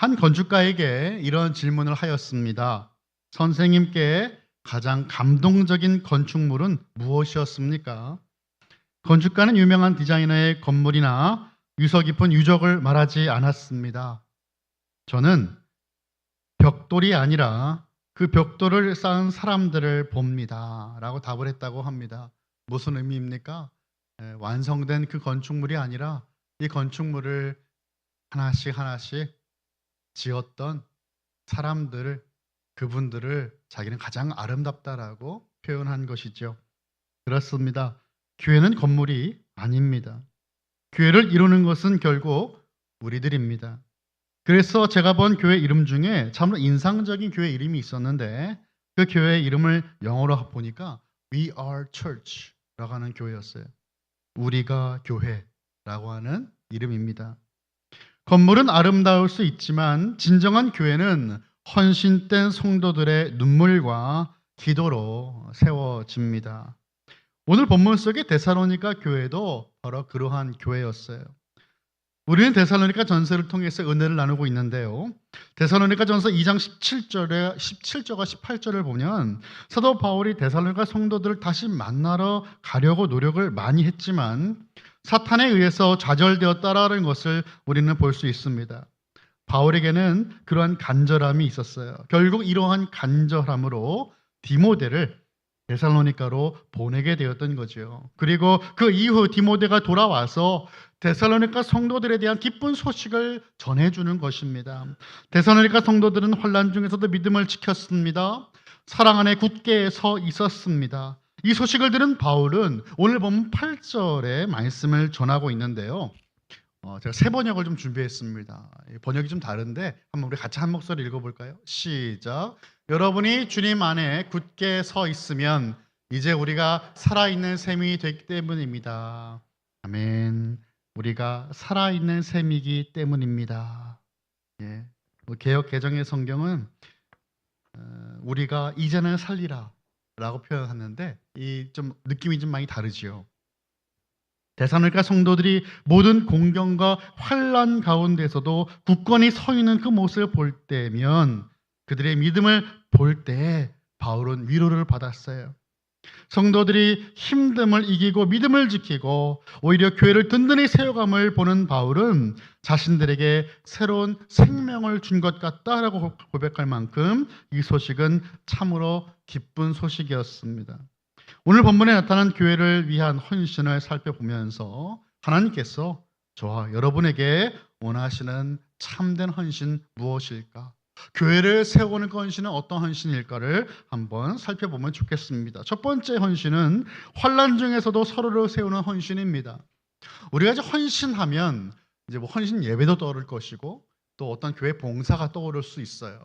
한 건축가에게 이런 질문을 하였습니다. 선생님께 가장 감동적인 건축물은 무엇이었습니까? 건축가는 유명한 디자이너의 건물이나 유서 깊은 유적을 말하지 않았습니다. 저는 벽돌이 아니라 그 벽돌을 쌓은 사람들을 봅니다. 라고 답을 했다고 합니다. 무슨 의미입니까? 완성된 그 건축물이 아니라 이 건축물을 하나씩 하나씩 지었던 사람들을, 그분들을 자기는 가장 아름답다라고 표현한 것이죠. 그렇습니다. 교회는 건물이 아닙니다. 교회를 이루는 것은 결국 우리들입니다. 그래서 제가 본 교회 이름 중에 참으로 인상적인 교회 이름이 있었는데 그 교회 이름을 영어로 보니까 We are Church라고 하는 교회였어요. 우리가 교회라고 하는 이름입니다. 건물은 아름다울 수 있지만 진정한 교회는 헌신된 성도들의 눈물과 기도로 세워집니다. 오늘 본문 속의 데살로니가 교회도 바로 그러한 교회였어요. 우리는 데살로니가 전서를 통해서 은혜를 나누고 있는데요. 데살로니가 전서 2장 17절과 18절을 보면 사도 바울이 데살로니가 성도들을 다시 만나러 가려고 노력을 많이 했지만 사탄에 의해서 좌절되었다라는 것을 우리는 볼 수 있습니다. 바울에게는 그러한 간절함이 있었어요. 결국 이러한 간절함으로 디모데를 데살로니가로 보내게 되었던 거죠. 그리고 그 이후 디모데가 돌아와서 데살로니가 성도들에 대한 기쁜 소식을 전해주는 것입니다. 데살로니가 성도들은 환난 중에서도 믿음을 지켰습니다. 사랑 안에 굳게 서 있었습니다. 이 소식을 들은 바울은 오늘 보면 8절의 말씀을 전하고 있는데요. 제가 새 번역을 좀 준비했습니다. 번역이 좀 다른데 한번 우리 같이 한 목소리 읽어볼까요? 시작. 여러분이 주님 안에 굳게 서 있으면 이제 우리가 살아있는 셈이 되기 때문입니다. 아멘. 우리가 살아있는 셈이기 때문입니다. 예. 개역 개정의 성경은 우리가 이제는 살리라 라고 표현하는데 이 좀 느낌이 좀 많이 다르지요. 데살로니가 성도들이 모든 공경과 환난 가운데서도 굳건히 서 있는 그 모습을 볼 때면 그들의 믿음을 볼 때 바울은 위로를 받았어요. 성도들이 힘듦을 이기고 믿음을 지키고 오히려 교회를 든든히 세워감을 보는 바울은 자신들에게 새로운 생명을 준 것 같다라고 고백할 만큼 이 소식은 참으로 기쁜 소식이었습니다. 오늘 본문에 나타난 교회를 위한 헌신을 살펴보면서 하나님께서 저와 여러분에게 원하시는 참된 헌신 무엇일까? 교회를 세우는 그 헌신은 어떤 헌신일까를 한번 살펴보면 좋겠습니다. 첫 번째 헌신은 환난 중에서도 서로를 세우는 헌신입니다. 우리가 이제 헌신하면 이제 뭐 헌신 예배도 떠오를 것이고 또 어떤 교회 봉사가 떠오를 수 있어요.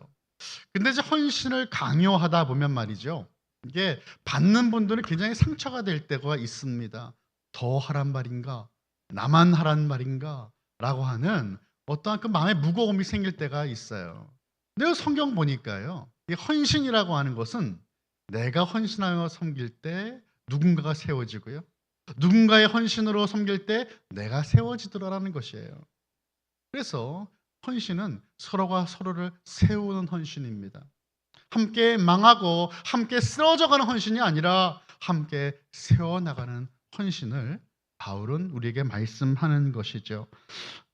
근데 이제 헌신을 강요하다 보면 말이죠. 이게 받는 분들은 굉장히 상처가 될 때가 있습니다. 더 하란 말인가? 나만 하란 말인가? 라고 하는 어떠한 그 마음의 무거움이 생길 때가 있어요. 근데 성경 보니까요. 이 헌신이라고 하는 것은 내가 헌신하여 섬길 때 누군가가 세워지고요. 누군가의 헌신으로 섬길 때 내가 세워지더라라는 것이에요. 그래서 헌신은 서로가 서로를 세우는 헌신입니다. 함께 망하고 함께 쓰러져가는 헌신이 아니라 함께 세워나가는 헌신을 바울은 우리에게 말씀하는 것이죠.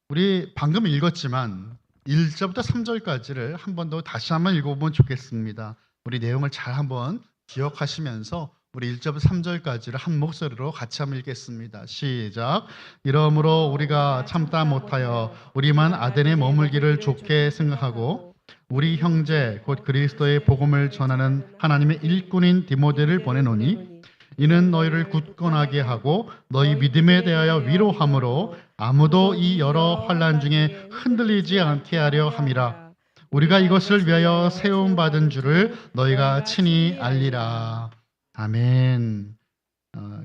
우리 방금 읽었지만 1절부터 3절까지를 한 번 더 다시 한번 읽어보면 좋겠습니다. 우리 내용을 잘 한번 기억하시면서 우리 1절부터 3절까지를 한 목소리로 같이 한번 읽겠습니다. 시작. 이러므로 우리가 참다 못하여 우리만 아덴에 머물기를 좋게 생각하고 우리 형제 곧 그리스도의 복음을 전하는 하나님의 일꾼인 디모데를 보내노니 이는 너희를 굳건하게 하고 너희 믿음에 대하여 위로함으로 아무도 이 여러 환난 중에 흔들리지 않게 하려 함이라. 우리가 이것을 위하여 세움 받은 줄을 너희가 친히 알리라. 아멘.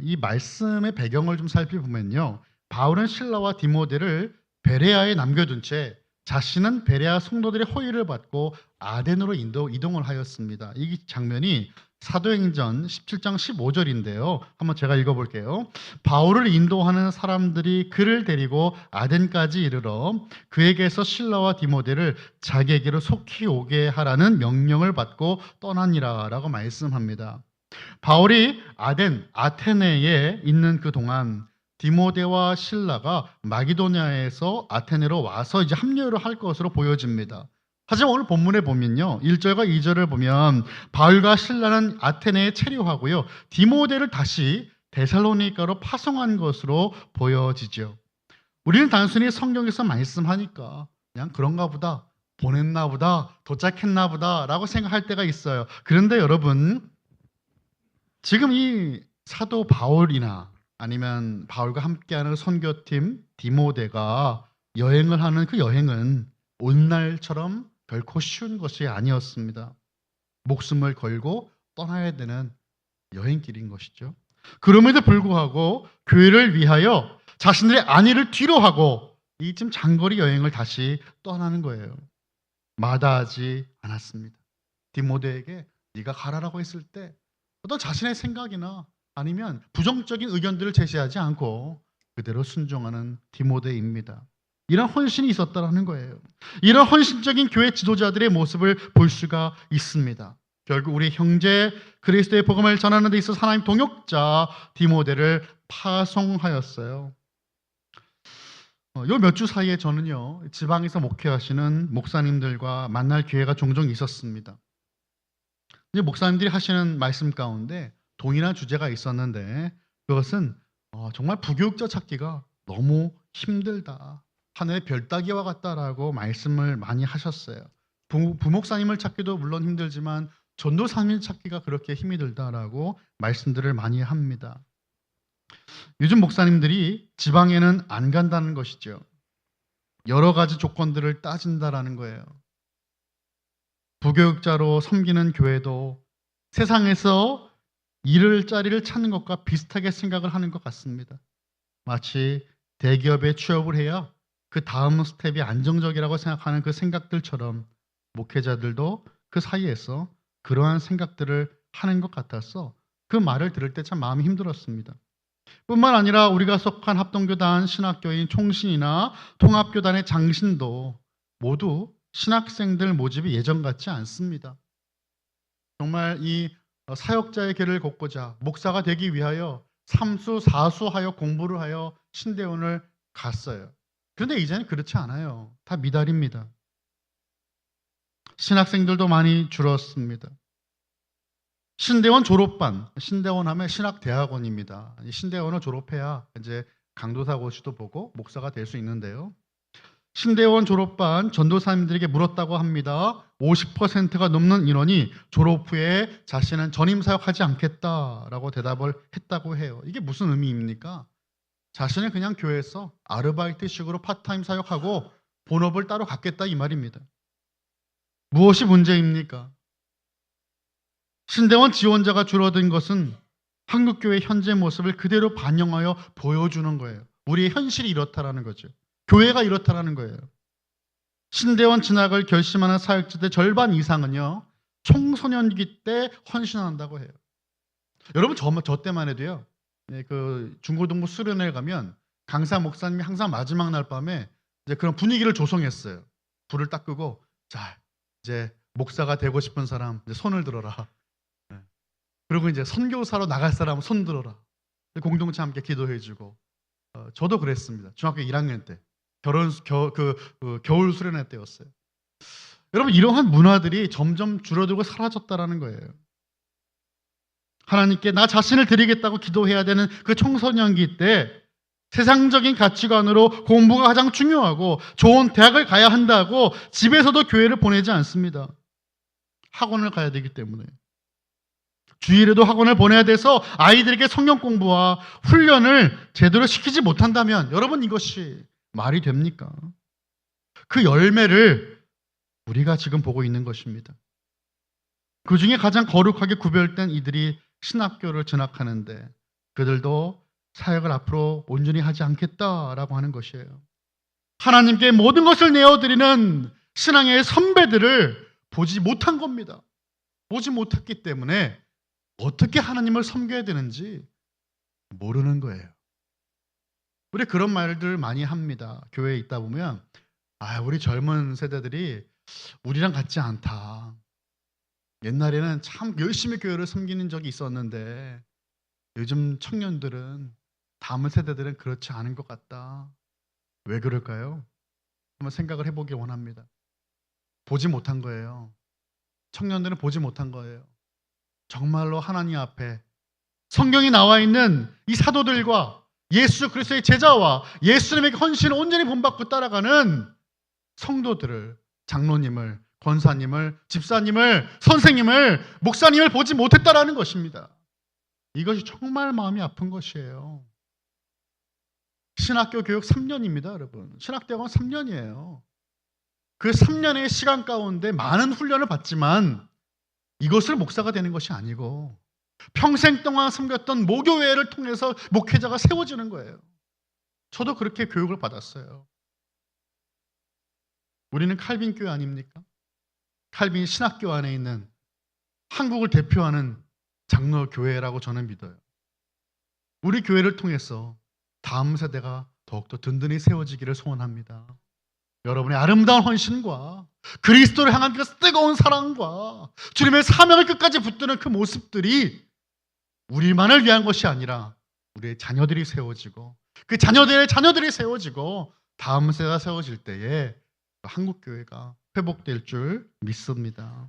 이 말씀의 배경을 좀 살펴보면요. 바울은 실라와 디모데를 베레아에 남겨둔 채 자신은 베레아 성도들의 호의를 받고 아덴으로 이동을 하였습니다. 이 장면이 사도행전 17장 15절인데요. 한번 제가 읽어볼게요. 바울을 인도하는 사람들이 그를 데리고 아덴까지 이르러 그에게서 실라와 디모데를 자기에게로 속히 오게 하라는 명령을 받고 떠나니라 라고 말씀합니다. 바울이 아테네에 있는 그 동안 디모데와 실라가 마기도냐에서 아테네로 와서 이제 합류를 할 것으로 보여집니다. 하지만 오늘 본문에 보면요, 1절과 2절을 보면 바울과 실라는 아테네에 체류하고요, 디모데를 다시 데살로니가로 파송한 것으로 보여지죠. 우리는 단순히 성경에서 말씀하니까 그냥 그런가 보다, 보냈나 보다, 도착했나 보다 라고 생각할 때가 있어요. 그런데 여러분, 지금 이 사도 바울이나 아니면 바울과 함께하는 선교팀 디모데가 여행을 하는 그 여행은 오늘날처럼 결코 쉬운 것이 아니었습니다. 목숨을 걸고 떠나야 되는 여행길인 것이죠. 그럼에도 불구하고 교회를 위하여 자신들의 안위를 뒤로 하고 이 지금 장거리 여행을 다시 떠나는 거예요. 마다하지 않았습니다. 디모데에게 네가 가라라고 했을 때 어떤 자신의 생각이나 아니면 부정적인 의견들을 제시하지 않고 그대로 순종하는 디모데입니다. 이런 헌신이 있었다는 거예요. 이런 헌신적인 교회 지도자들의 모습을 볼 수가 있습니다. 결국 우리 형제 그리스도의 복음을 전하는 데 있어서 하나님 동역자 디모데를 파송하였어요. 요 몇 주 사이에 저는요, 지방에서 목회하시는 목사님들과 만날 기회가 종종 있었습니다. 이제 목사님들이 하시는 말씀 가운데 동일한 주제가 있었는데 그것은 정말 부교육자 찾기가 너무 힘들다. 하늘의 별 따기와 같다라고 말씀을 많이 하셨어요. 부목사님을 찾기도 물론 힘들지만 전도사님 찾기가 그렇게 힘이 들다라고 말씀들을 많이 합니다. 요즘 목사님들이 지방에는 안 간다는 것이죠. 여러 가지 조건들을 따진다라는 거예요. 부교육자로 섬기는 교회도 세상에서 일을 자리를 찾는 것과 비슷하게 생각을 하는 것 같습니다. 마치 대기업에 취업을 해야 그 다음 스텝이 안정적이라고 생각하는 그 생각들처럼 목회자들도 그 사이에서 그러한 생각들을 하는 것 같아서 그 말을 들을 때 참 마음이 힘들었습니다. 뿐만 아니라 우리가 속한 합동교단, 신학교인 총신이나 통합교단의 장신도 모두 신학생들 모집이 예전 같지 않습니다. 정말 이 사역자의 길을 걷고자 목사가 되기 위하여 삼수, 사수하여 공부를 하여 신대원을 갔어요. 그런데 이제는 그렇지 않아요. 다 미달입니다. 신학생들도 많이 줄었습니다. 신대원 졸업반, 신대원 하면 신학대학원입니다. 신대원을 졸업해야 이제 강도사고시도 보고 목사가 될 수 있는데요. 신대원 졸업반 전도사님들에게 물었다고 합니다. 50%가 넘는 인원이 졸업 후에 자신은 전임 사역하지 않겠다라고 대답을 했다고 해요. 이게 무슨 의미입니까? 자신은 그냥 교회에서 아르바이트식으로 파트타임 사역하고 본업을 따로 갖겠다 이 말입니다. 무엇이 문제입니까? 신대원 지원자가 줄어든 것은 한국교회의 현재 모습을 그대로 반영하여 보여주는 거예요. 우리의 현실이 이렇다라는 거죠. 교회가 이렇다라는 거예요. 신대원 진학을 결심하는 사역자들 절반 이상은요, 청소년기 때 헌신한다고 해요. 여러분 저 때만 해도요, 그 중고등부 수련회 가면 강사 목사님이 항상 마지막 날 밤에 이제 그런 분위기를 조성했어요. 불을 딱 끄고 자 이제 목사가 되고 싶은 사람 이제 손을 들어라. 그리고 이제 선교사로 나갈 사람 손 들어라. 공동체 함께 기도해주고. 저도 그랬습니다. 중학교 1학년 때 겨울 수련회 때였어요. 여러분 이러한 문화들이 점점 줄어들고 사라졌다라는 거예요. 하나님께 나 자신을 드리겠다고 기도해야 되는 그 청소년기 때 세상적인 가치관으로 공부가 가장 중요하고 좋은 대학을 가야 한다고 집에서도 교회를 보내지 않습니다. 학원을 가야 되기 때문에. 주일에도 학원을 보내야 돼서 아이들에게 성경 공부와 훈련을 제대로 시키지 못한다면 여러분 이것이 말이 됩니까? 그 열매를 우리가 지금 보고 있는 것입니다. 그 중에 가장 거룩하게 구별된 이들이 신학교를 진학하는데 그들도 사역을 앞으로 온전히 하지 않겠다라고 하는 것이에요. 하나님께 모든 것을 내어드리는 신앙의 선배들을 보지 못한 겁니다. 보지 못했기 때문에 어떻게 하나님을 섬겨야 되는지 모르는 거예요. 우리 그런 말들 많이 합니다. 교회에 있다 보면 우리 젊은 세대들이 우리랑 같지 않다. 옛날에는 참 열심히 교회를 섬기는 적이 있었는데 요즘 청년들은 다음 세대들은 그렇지 않은 것 같다. 왜 그럴까요? 한번 생각을 해보기 원합니다. 보지 못한 거예요. 청년들은 보지 못한 거예요. 정말로 하나님 앞에 성경이 나와 있는 이 사도들과 예수 그리스도의 제자와 예수님에게 헌신을 온전히 본받고 따라가는 성도들을, 장로님을, 권사님을, 집사님을, 선생님을, 목사님을 보지 못했다라는 것입니다. 이것이 정말 마음이 아픈 것이에요. 신학교 교육 3년입니다, 여러분. 신학대학원 3년이에요. 그 3년의 시간 가운데 많은 훈련을 받지만 이것을 목사가 되는 것이 아니고 평생 동안 섬겼던 모교회를 통해서 목회자가 세워지는 거예요. 저도 그렇게 교육을 받았어요. 우리는 칼빈 교회 아닙니까? 칼빈 신학교 안에 있는 한국을 대표하는 장로 교회라고 저는 믿어요. 우리 교회를 통해서 다음 세대가 더욱더 든든히 세워지기를 소원합니다. 여러분의 아름다운 헌신과 그리스도를 향한 그 뜨거운 사랑과 주님의 사명을 끝까지 붙드는 그 모습들이 우리만을 위한 것이 아니라 우리의 자녀들이 세워지고 그 자녀들이 세워지고 다음 세대가 세워질 때에 한국교회가 회복될 줄 믿습니다.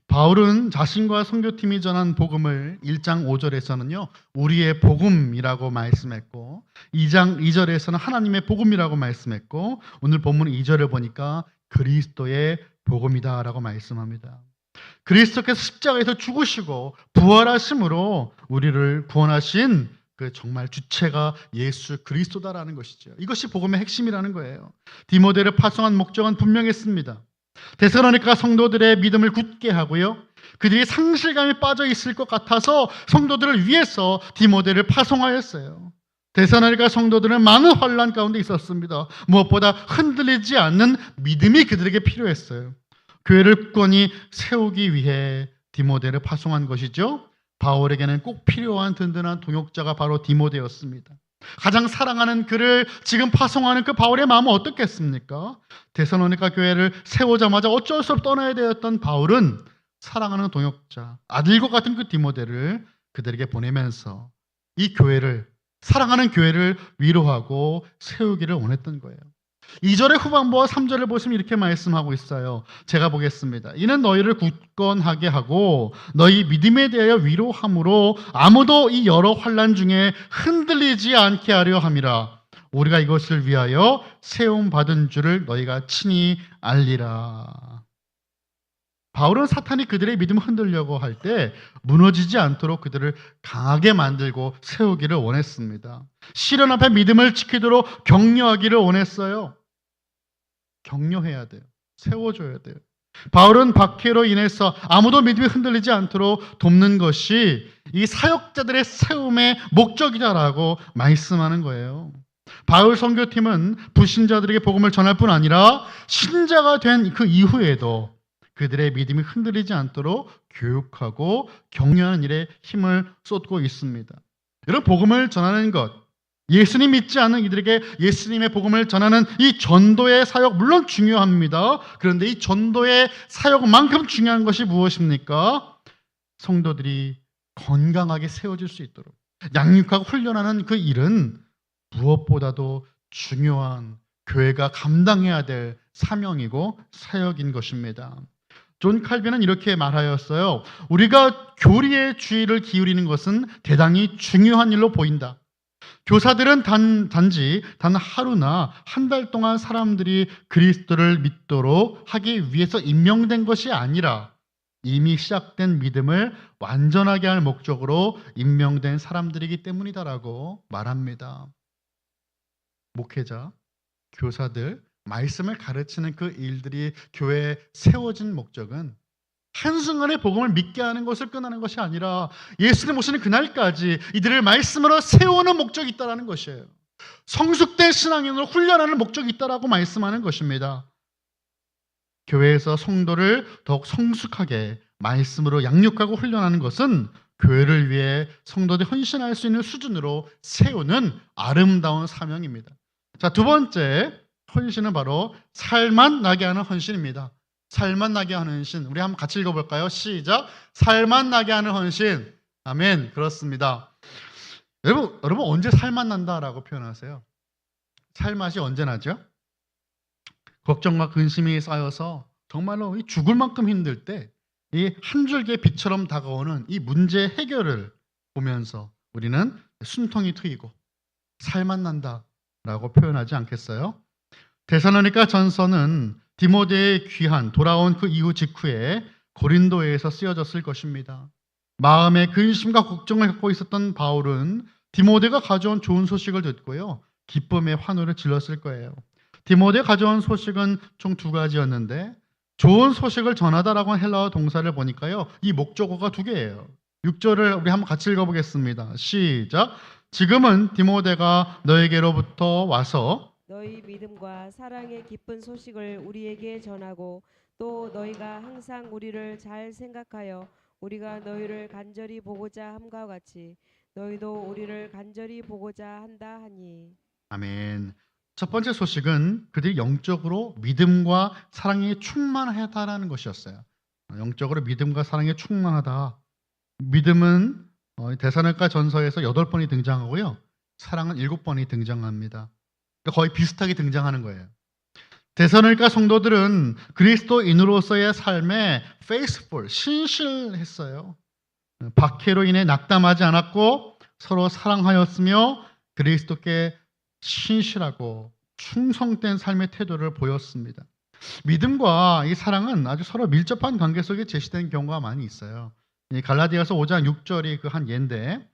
바울은 자신과 선교팀이 전한 복음을 1장 5절에서는요 우리의 복음이라고 말씀했고 2장 2절에서는 하나님의 복음이라고 말씀했고 오늘 본문 2절을 보니까 그리스도의 복음이다 라고 말씀합니다. 그리스도께서 십자가에서 죽으시고 부활하심으로 우리를 구원하신 그 정말 주체가 예수 그리스도다라는 것이죠. 이것이 복음의 핵심이라는 거예요. 디모데를 파송한 목적은 분명했습니다. 데살로니가 성도들의 믿음을 굳게 하고요. 그들이 상실감에 빠져 있을 것 같아서 성도들을 위해서 디모데를 파송하였어요. 데살로니가 성도들은 많은 환난 가운데 있었습니다. 무엇보다 흔들리지 않는 믿음이 그들에게 필요했어요. 교회를 굳건히 세우기 위해 디모데를 파송한 것이죠. 바울에게는 꼭 필요한 든든한 동역자가 바로 디모데였습니다. 가장 사랑하는 그를 지금 파송하는 그 바울의 마음은 어떻겠습니까? 데살로니가 교회를 세우자마자 어쩔 수 없이 떠나야 되었던 바울은 사랑하는 동역자, 아들과 같은 그 디모데를 그들에게 보내면서 이 교회를, 사랑하는 교회를 위로하고 세우기를 원했던 거예요. 2절의 후반부와 3절을 보시면 이렇게 말씀하고 있어요. 제가 보겠습니다. 이는 너희를 굳건하게 하고 너희 믿음에 대하여 위로함으로 아무도 이 여러 환난 중에 흔들리지 않게 하려 함이라. 우리가 이것을 위하여 세움 받은 줄을 너희가 친히 알리라. 바울은 사탄이 그들의 믿음을 흔들려고 할 때 무너지지 않도록 그들을 강하게 만들고 세우기를 원했습니다. 시련 앞에 믿음을 지키도록 격려하기를 원했어요. 격려해야 돼요. 세워줘야 돼요. 바울은 박해로 인해서 아무도 믿음이 흔들리지 않도록 돕는 것이 이 사역자들의 세움의 목적이다라고 말씀하는 거예요. 바울 선교팀은 불신자들에게 복음을 전할 뿐 아니라 신자가 된 그 이후에도 그들의 믿음이 흔들리지 않도록 교육하고 격려하는 일에 힘을 쏟고 있습니다. 여러분, 복음을 전하는 것, 예수님 믿지 않는 이들에게 예수님의 복음을 전하는 이 전도의 사역 물론 중요합니다. 그런데 이 전도의 사역만큼 중요한 것이 무엇입니까? 성도들이 건강하게 세워질 수 있도록 양육하고 훈련하는 그 일은 무엇보다도 중요한 교회가 감당해야 될 사명이고 사역인 것입니다. 존 칼빈은 이렇게 말하였어요. 우리가 교리의 주의를 기울이는 것은 대단히 중요한 일로 보인다. 교사들은 단지 단 하루나 한 달 동안 사람들이 그리스도를 믿도록 하기 위해서 임명된 것이 아니라 이미 시작된 믿음을 완전하게 할 목적으로 임명된 사람들이기 때문이다라고 말합니다. 목회자, 교사들, 말씀을 가르치는 그 일들이 교회에 세워진 목적은 한순간에 복음을 믿게 하는 것을 끝나는 것이 아니라 예수님 오시는 그날까지 이들을 말씀으로 세우는 목적이 있다는 것이에요. 성숙된 신앙인으로 훈련하는 목적이 있다라고 말씀하는 것입니다. 교회에서 성도를 더욱 성숙하게 말씀으로 양육하고 훈련하는 것은 교회를 위해 성도들이 헌신할 수 있는 수준으로 세우는 아름다운 사명입니다. 자, 두 번째 헌신은 바로 살맛 나게 하는 헌신입니다. 살맛 나게 하는 헌신. 우리 한번 같이 읽어볼까요? 시작. 살맛 나게 하는 헌신. 아멘. 그렇습니다. 여러분 언제 살맛 난다라고 표현하세요? 살맛이 언제 나죠? 걱정과 근심이 쌓여서 정말로 죽을 만큼 힘들 때 이 한 줄기의 빛처럼 다가오는 이 문제 해결을 보면서 우리는 숨통이 트이고 살맛 난다라고 표현하지 않겠어요? 데살로니가 전서는 디모데의 귀환 돌아온 그 이후 직후에 고린도에서 쓰여졌을 것입니다. 마음에 근심과 걱정을 갖고 있었던 바울은 디모데가 가져온 좋은 소식을 듣고요, 기쁨의 환호를 질렀을 거예요. 디모데가 가져온 소식은 총 두 가지였는데, 좋은 소식을 전하다라고 하는 헬라어 동사를 보니까요, 이 목적어가 두 개예요. 6절을 우리 한번 같이 읽어보겠습니다. 시작. 지금은 디모데가 너에게로부터 와서 너희 믿음과 사랑의 기쁜 소식을 우리에게 전하고 또 너희가 항상 우리를 잘 생각하여 우리가 너희를 간절히 보고자 함과 같이 너희도 우리를 간절히 보고자 한다 하니. 아멘. 첫 번째 소식은 그들이 영적으로 믿음과 사랑에 충만하다라는 것이었어요. 영적으로 믿음과 사랑에 충만하다. 믿음은 데살로니가 전서에서 8번이 등장하고요, 사랑은 7번이 등장합니다. 그러니까 거의 비슷하게 등장하는 거예요. 데살로니가 성도들은 그리스도인으로서의 삶에 faithful, 신실했어요. 박해로 인해 낙담하지 않았고 서로 사랑하였으며 그리스도께 신실하고 충성된 삶의 태도를 보였습니다. 믿음과 이 사랑은 아주 서로 밀접한 관계 속에 제시된 경우가 많이 있어요. 이 갈라디아서 5장 6절이 그 한 예인데,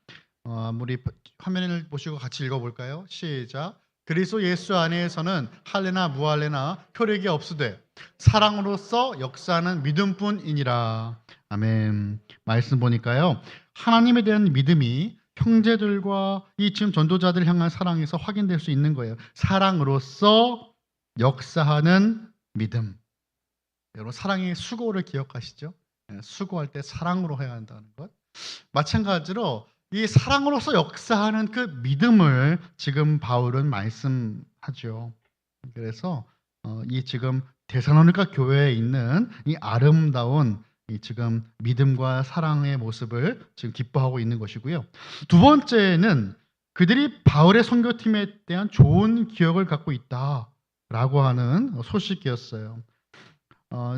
우리 화면을 보시고 같이 읽어볼까요? 시작. 그리스도 예수 안에서는 할례나 무할례나 효력이 없으되 사랑으로서 역사하는 믿음뿐이니라. 아멘. 말씀 보니까요, 하나님에 대한 믿음이 형제들과 이 지금 전도자들 향한 사랑에서 확인될 수 있는 거예요. 사랑으로서 역사하는 믿음. 여러분, 사랑의 수고를 기억하시죠? 수고할 때 사랑으로 해야 한다는 것. 마찬가지로 이 사랑으로서 역사하는 그 믿음을 지금 바울은 말씀하죠. 그래서 이 지금 데살로니가 교회에 있는 이 아름다운 이 지금 믿음과 사랑의 모습을 지금 기뻐하고 있는 것이고요. 두 번째는 그들이 바울의 선교팀에 대한 좋은 기억을 갖고 있다라고 하는 소식이었어요.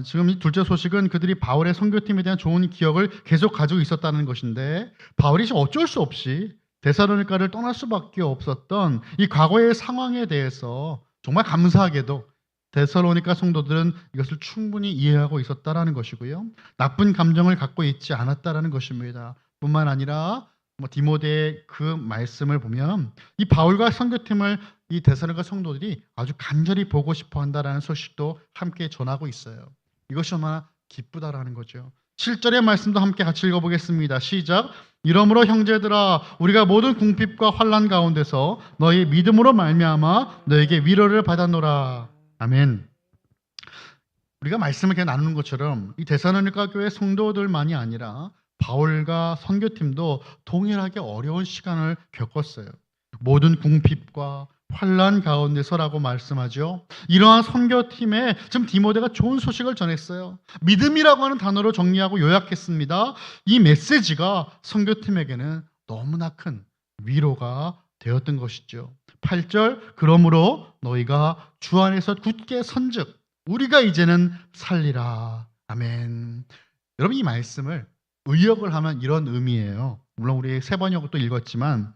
지금 이 둘째 소식은 그들이 바울의 선교팀에 대한 좋은 기억을 계속 가지고 있었다는 것인데, 바울이 어쩔 수 없이 데살로니가를 떠날 수밖에 없었던 이 과거의 상황에 대해서 정말 감사하게도 데살로니가 성도들은 이것을 충분히 이해하고 있었다라는 것이고요, 나쁜 감정을 갖고 있지 않았다라는 것입니다. 뿐만 아니라 디모데의 그 말씀을 보면 이 바울과 선교팀을 이 데살로니가 성도들이 아주 간절히 보고 싶어 한다라는 소식도 함께 전하고 있어요. 이것이 얼마나 기쁘다라는 거죠. 7절의 말씀도 함께 같이 읽어보겠습니다. 시작. 이러므로 형제들아, 우리가 모든 궁핍과 환난 가운데서 너희 믿음으로 말미암아 너에게 위로를 받았노라. 아멘. 우리가 말씀을 이렇게 나누는 것처럼 이 데살로니가 교회 성도들만이 아니라 바울과 선교팀도 동일하게 어려운 시간을 겪었어요. 모든 궁핍과 환난 가운데서라고 말씀하죠. 이러한 선교팀에 지금 디모데가 좋은 소식을 전했어요. 믿음이라고 하는 단어로 정리하고 요약했습니다. 이 메시지가 선교팀에게는 너무나 큰 위로가 되었던 것이죠. 8절, 그러므로 너희가 주 안에서 굳게 선즉 우리가 이제는 살리라. 아멘. 여러분, 이 말씀을 의역을 하면 이런 의미예요. 물론 우리 세 번역도 읽었지만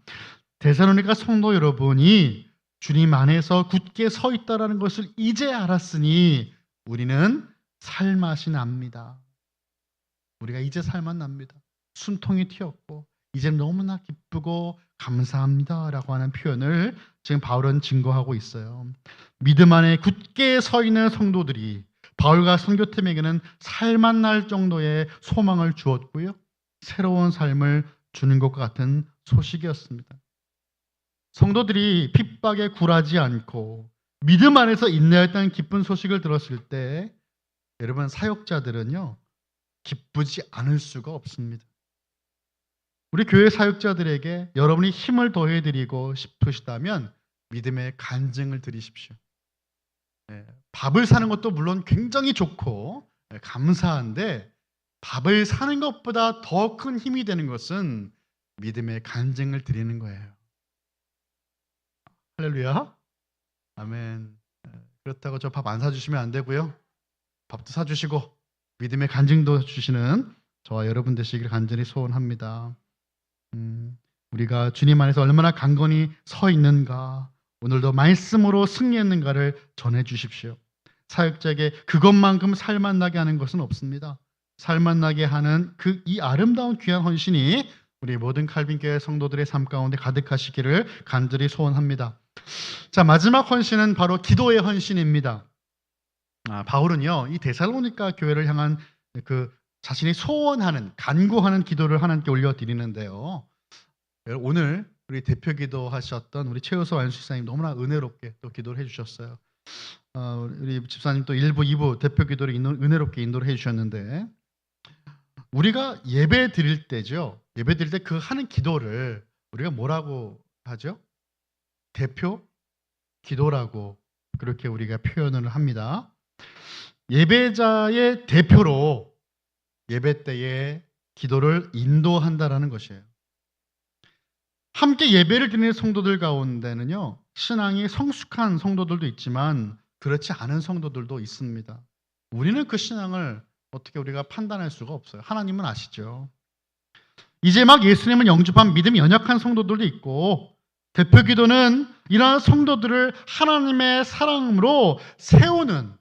데살로니가 성도 여러분이 주님 안에서 굳게 서 있다라는 것을 이제 알았으니 우리는 살맛이 납니다. 우리가 이제 살맛 납니다. 숨통이 튀었고 이제 너무나 기쁘고 감사합니다라고 하는 표현을 지금 바울은 증거하고 있어요. 믿음 안에 굳게 서 있는 성도들이 바울과 선교팀에게는 살맛 날 정도의 소망을 주었고요, 새로운 삶을 주는 것과 같은 소식이었습니다. 성도들이 핍박에 굴하지 않고 믿음 안에서 인내했다는 기쁜 소식을 들었을 때, 여러분, 사역자들은요 기쁘지 않을 수가 없습니다. 우리 교회 사역자들에게 여러분이 힘을 더해드리고 싶으시다면 믿음의 간증을 드리십시오. 밥을 사는 것도 물론 굉장히 좋고 감사한데 밥을 사는 것보다 더 큰 힘이 되는 것은 믿음의 간증을 드리는 거예요. 할렐루야. 아멘. 그렇다고 저 밥 안 사주시면 안 되고요. 밥도 사주시고 믿음의 간증도 주시는 저와 여러분 되시길 간절히 소원합니다. 우리가 주님 안에서 얼마나 강건히 서 있는가, 오늘도 말씀으로 승리했는가를 전해 주십시오. 사역자에게 그것만큼 살맛 나게 하는 것은 없습니다. 살맛 나게 하는 이 아름다운 귀한 헌신이 우리 모든 칼빈교회 성도들의 삶 가운데 가득하시기를 간절히 소원합니다. 자, 마지막 헌신은 바로 기도의 헌신입니다. 바울은요, 이 데살로니가 교회를 향한 자신이 소원하는, 간구하는 기도를 하나님께 올려드리는데요. 오늘 우리 대표 기도하셨던 우리 최우수 안수사님 너무나 은혜롭게 또 기도를 해주셨어요. 우리 집사님 또 1부, 2부 대표 기도를 은혜롭게 인도를 해주셨는데, 우리가 예배 드릴 때죠. 예배 드릴 때 그 하는 기도를 우리가 뭐라고 하죠? 대표 기도라고 그렇게 우리가 표현을 합니다. 예배자의 대표로 예배 때에 기도를 인도한다라는 것이에요. 함께 예배를 드리는 성도들 가운데는요, 신앙이 성숙한 성도들도 있지만 그렇지 않은 성도들도 있습니다. 우리는 그 신앙을 어떻게 우리가 판단할 수가 없어요. 하나님은 아시죠. 이제 막 예수님을 영접한 믿음이 연약한 성도들도 있고, 대표 기도는 이러한 성도들을 하나님의 사랑으로 세우는,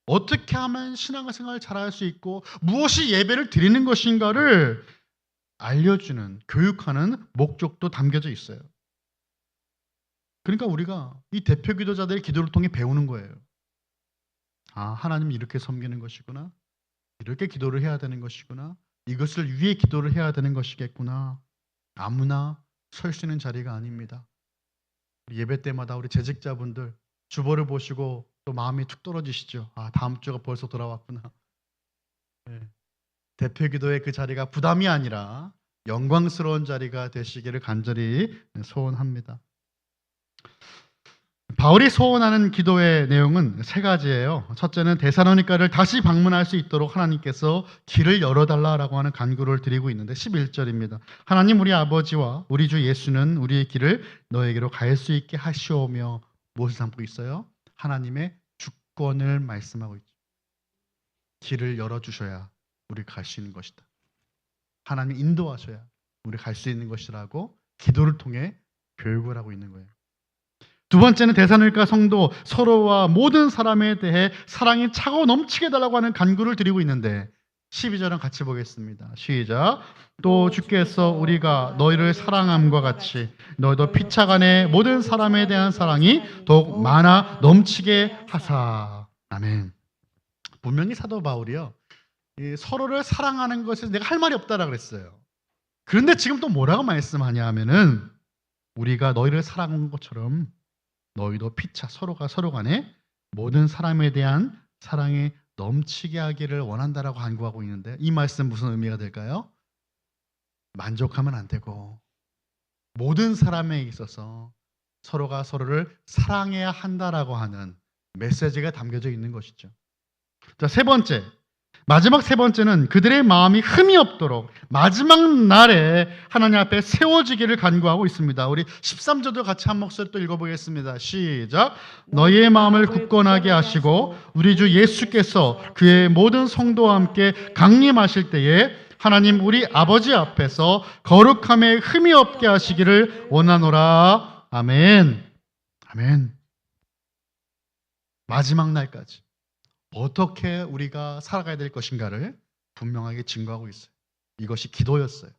어떻게 하면 신앙생활을 잘할 수 있고 무엇이 예배를 드리는 것인가를 알려주는, 교육하는 목적도 담겨져 있어요. 그러니까 우리가 이 대표 기도자들의 기도를 통해 배우는 거예요. 하나님 이렇게 섬기는 것이구나, 이렇게 기도를 해야 되는 것이구나, 이것을 위해 기도를 해야 되는 것이겠구나. 아무나 설 수 있는 자리가 아닙니다. 예배 때마다 우리 재직자분들 주보를 보시고 또 마음이 툭 떨어지시죠. 다음 주가 벌써 돌아왔구나. 대표 기도의 그 자리가 부담이 아니라 영광스러운 자리가 되시기를 간절히 소원합니다. 바울이 소원하는 기도의 내용은 세 가지예요. 첫째는 데살로니가를 다시 방문할 수 있도록 하나님께서 길을 열어달라라고 하는 간구를 드리고 있는데 11절입니다. 하나님 우리 아버지와 우리 주 예수는 우리의 길을 너에게로 갈 수 있게 하시오며, 무엇을 담고 있어요? 하나님의 주권을 말씀하고 있죠. 길을 열어주셔야 우리 갈 수 있는 것이다. 하나님 인도하셔야 우리 갈 수 있는 것이라고 기도를 통해 교육을 하고 있는 거예요. 두 번째는 데살로니가 성도 서로와 모든 사람에 대해 사랑이 차고 넘치게 해달라고 하는 간구를 드리고 있는데 12절은 같이 보겠습니다. 시작. 또 주께서 우리가 너희를 사랑함과 같이 너희도 피차간에 모든 사람에 대한 사랑이 더욱 많아 넘치게 하사. 아멘. 분명히 사도 바울이요, 서로를 사랑하는 것에 내가 할 말이 없다라고 그랬어요. 그런데 지금 또 뭐라고 말씀하냐 하면은, 우리가 너희를 사랑한 것처럼 너희도 피차, 서로가 서로 간에 모든 사람에 대한 사랑이 넘치게 하기를 원한다라고 간구하고 있는데, 이 말씀 무슨 의미가 될까요? 만족하면 안 되고 모든 사람에 있어서 서로가 서로를 사랑해야 한다라고 하는 메시지가 담겨져 있는 것이죠. 자, 세 번째, 마지막 세 번째는 그들의 마음이 흠이 없도록 마지막 날에 하나님 앞에 세워지기를 간구하고 있습니다. 우리 13절도 같이 한 목소리 또 읽어보겠습니다. 시작. 너희의 마음을 굳건하게 하시고 우리 주 예수께서 그의 모든 성도와 함께 강림하실 때에 하나님 우리 아버지 앞에서 거룩함에 흠이 없게 하시기를 원하노라. 아멘. 아멘. 마지막 날까지 어떻게 우리가 살아가야 될 것인가를 분명하게 증거하고 있어요. 이것이 기도였어요.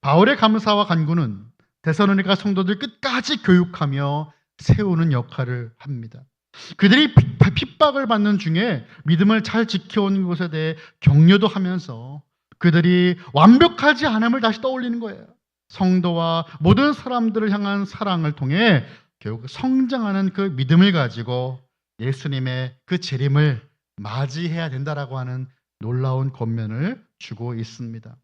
바울의 감사와 간구는 데살로니가 성도들 끝까지 교육하며 세우는 역할을 합니다. 그들이 핍박을 받는 중에 믿음을 잘 지켜온 것에 대해 격려도 하면서 그들이 완벽하지 않음을 다시 떠올리는 거예요. 성도와 모든 사람들을 향한 사랑을 통해 결국 성장하는 그 믿음을 가지고 예수님의 그 재림을 맞이해야 된다라고 하는 놀라운 권면을 주고 있습니다.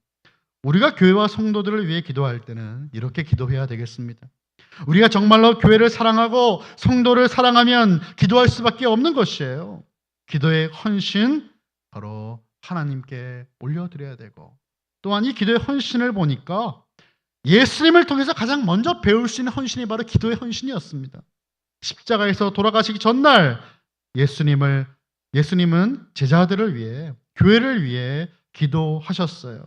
우리가 교회와 성도들을 위해 기도할 때는 이렇게 기도해야 되겠습니다. 우리가 정말로 교회를 사랑하고 성도를 사랑하면 기도할 수밖에 없는 것이에요. 기도의 헌신 바로 하나님께 올려드려야 되고, 또한 이 기도의 헌신을 보니까 예수님을 통해서 가장 먼저 배울 수 있는 헌신이 바로 기도의 헌신이었습니다. 십자가에서 돌아가시기 전날 예수님은 제자들을 위해, 교회를 위해 기도하셨어요.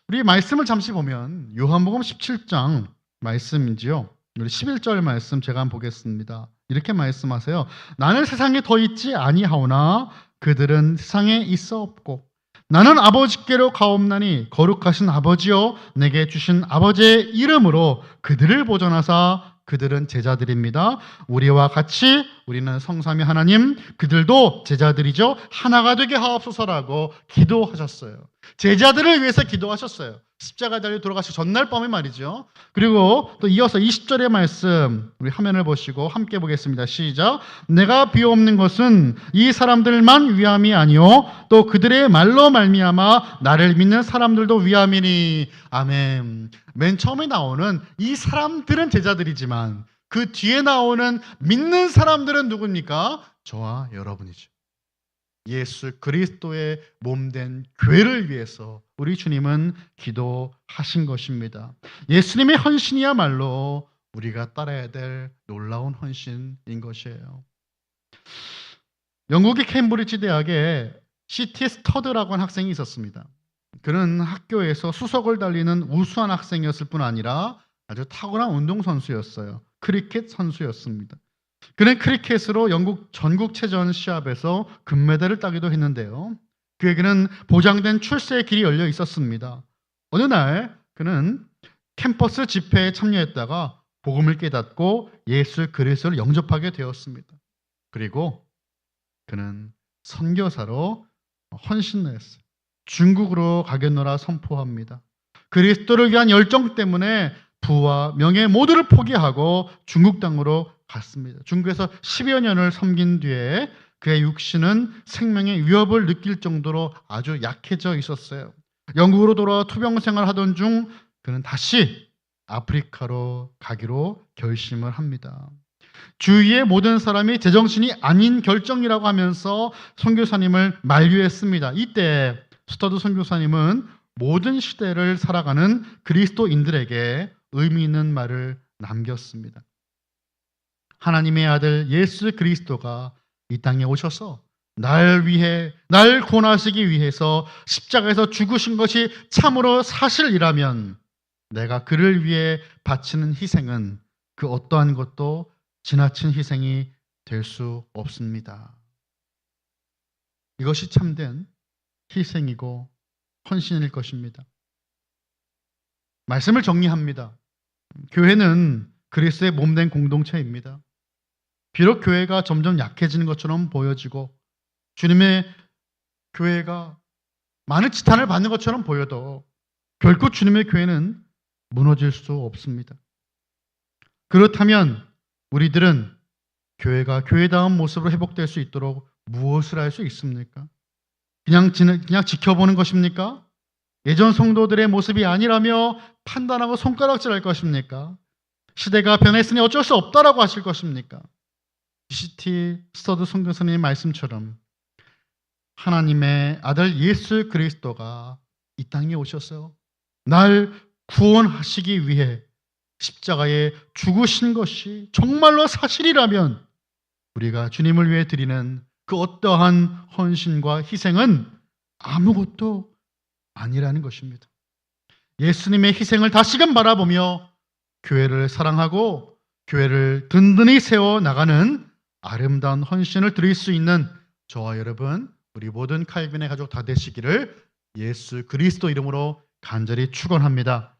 우리 말씀을 잠시 보면 요한복음 17장 말씀이지요. 우리 11절 말씀 제가 한번 보겠습니다. 이렇게 말씀하세요. 나는 세상에 더 있지 아니하오나 그들은 세상에 있어 없고 나는 아버지께로 가옵나니 거룩하신 아버지여 내게 주신 아버지의 이름으로 그들을 보존하사 그들은 제자들입니다. 우리와 같이 우리는 성삼위 하나님, 그들도 제자들이죠. 하나가 되게 하옵소서라고 기도하셨어요. 제자들을 위해서 기도하셨어요. 십자가 달려 돌아가시기 전날 밤에 말이죠. 그리고 또 이어서 20절의 말씀 우리 화면을 보시고 함께 보겠습니다. 시작. 내가 비옵는 것은 이 사람들만 위함이 아니요 또 그들의 말로 말미암아 나를 믿는 사람들도 위함이니. 아멘. 맨 처음에 나오는 이 사람들은 제자들이지만 그 뒤에 나오는 믿는 사람들은 누굽니까? 저와 여러분이죠. 예수 그리스도의 몸된 교회를 위해서 우리 주님은 기도하신 것입니다. 예수님의 헌신이야말로 우리가 따라야 될 놀라운 헌신인 것이에요. 영국의 캠브리지 대학에 C.T. 스터드라고 하는 학생이 있었습니다. 그는 학교에서 수석을 달리는 우수한 학생이었을 뿐 아니라 아주 탁월한 운동선수였어요. 크리켓 선수였습니다. 그는 크리켓으로 영국 전국체전 시합에서 금메달을 따기도 했는데요. 그에게는 보장된 출세의 길이 열려 있었습니다. 어느 날 그는 캠퍼스 집회에 참여했다가 복음을 깨닫고 예수 그리스도를 영접하게 되었습니다. 그리고 그는 선교사로 헌신을 했어요. 중국으로 가겠노라 선포합니다. 그리스도를 위한 열정 때문에 부와 명예 모두를 포기하고 중국 땅으로 갔습니다. 중국에서 10여 년을 섬긴 뒤에 그의 육신은 생명의 위협을 느낄 정도로 아주 약해져 있었어요. 영국으로 돌아와 투병 생활을 하던 중 그는 다시 아프리카로 가기로 결심을 합니다. 주위의 모든 사람이 제정신이 아닌 결정이라고 하면서 선교사님을 만류했습니다. 이때 스터드 선교사님은 모든 시대를 살아가는 그리스도인들에게 의미 있는 말을 남겼습니다. 하나님의 아들 예수 그리스도가 이 땅에 오셔서 날 구원하시기 위해서 십자가에서 죽으신 것이 참으로 사실이라면 내가 그를 위해 바치는 희생은 그 어떠한 것도 지나친 희생이 될 수 없습니다. 이것이 참된 희생이고 헌신일 것입니다. 말씀을 정리합니다. 교회는 그리스도의 몸된 공동체입니다. 비록 교회가 점점 약해지는 것처럼 보여지고 주님의 교회가 많은 지탄을 받는 것처럼 보여도 결코 주님의 교회는 무너질 수 없습니다. 그렇다면 우리들은 교회가 교회다운 모습으로 회복될 수 있도록 무엇을 할 수 있습니까? 그냥 지켜보는 것입니까? 예전 성도들의 모습이 아니라며 판단하고 손가락질할 것입니까? 시대가 변했으니 어쩔 수 없다라고 하실 것입니까? C.T. 스터드 선교사님의 말씀처럼 하나님의 아들 예수 그리스도가 이 땅에 오셔서 날 구원하시기 위해 십자가에 죽으신 것이 정말로 사실이라면 우리가 주님을 위해 드리는 그 어떠한 헌신과 희생은 아무것도 아니라는 것입니다. 예수님의 희생을 다시금 바라보며 교회를 사랑하고 교회를 든든히 세워 나가는 아름다운 헌신을 드릴 수 있는 저와 여러분, 우리 모든 칼빈의 가족 다 되시기를 예수 그리스도 이름으로 간절히 축원합니다.